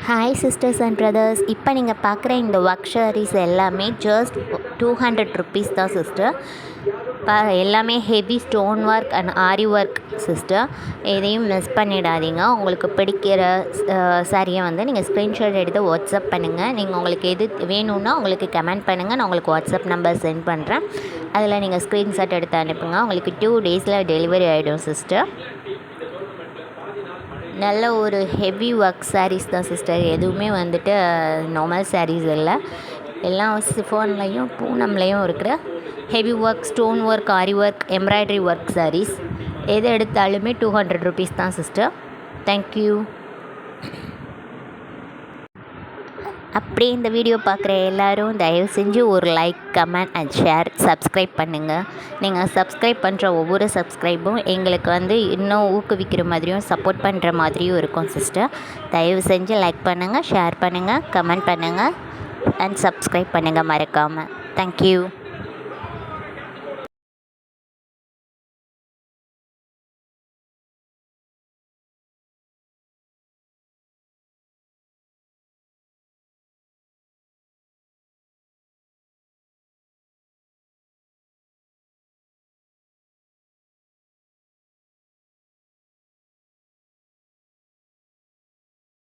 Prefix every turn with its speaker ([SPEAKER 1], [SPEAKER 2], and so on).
[SPEAKER 1] Hi sisters and brothers, இப்போ நீங்கள் பார்க்குற இந்த ஒர்க் ஷாரீஸ் எல்லாமே ஜஸ்ட் 200 ருபீஸ் தான் சிஸ்டர். எல்லாமே heavy stone work and aari work sister. எதையும் மிஸ் பண்ணிடாதீங்க. உங்களுக்கு பிடிக்கிற சாரியை வந்து நீங்கள் ஸ்க்ரீன்ஷாட் எடுத்து வாட்ஸ்அப் பண்ணுங்கள். நீங்கள் உங்களுக்கு எது வேணும்னா உங்களுக்கு கமெண்ட் பண்ணுங்கள். நான் உங்களுக்கு வாட்ஸ்அப் நம்பர் சென்ட் பண்ணுறேன். அதில் நீங்கள் ஸ்க்ரீன்ஷாட் எடுத்து அனுப்புங்க. உங்களுக்கு 2 டேஸில் டெலிவரி ஆகிடும் சிஸ்டர். நல்ல ஒரு ஹெவி ஒர்க் சாரீஸ் தான் சிஸ்டர். எதுவுமே வந்துட்டு நார்மல் சாரீஸ் இல்லை, எல்லாம் சிஃபான்லேயும் பூனம்லேயும் இருக்கிற ஹெவி ஒர்க், ஸ்டோன் ஒர்க், ஆரி ஒர்க், எம்ப்ராய்டரி ஒர்க் சாரீஸ். எது எடுத்தாலுமே 200 ருபீஸ் தான் சிஸ்டர். தேங்க்யூ. அப்படியே இந்த வீடியோ பார்க்குற எல்லோரும் தயவு செஞ்சு ஒரு like, comment and share, subscribe பண்ணுங்கள். நீங்கள் சப்ஸ்கிரைப் பண்ணுற ஒவ்வொரு சப்ஸ்கிரைபும் எங்களுக்கு வந்து இன்னும் ஊக்குவிக்கிற மாதிரியும் சப்போர்ட் பண்ணுற மாதிரியும் இருக்கும் சிஸ்டர். தயவு செஞ்சு லைக் பண்ணுங்கள், ஷேர் பண்ணுங்கள், கமெண்ட் பண்ணுங்கள் அண்ட் சப்ஸ்கிரைப் பண்ணுங்கள் மறக்காமல். தேங்க்யூ.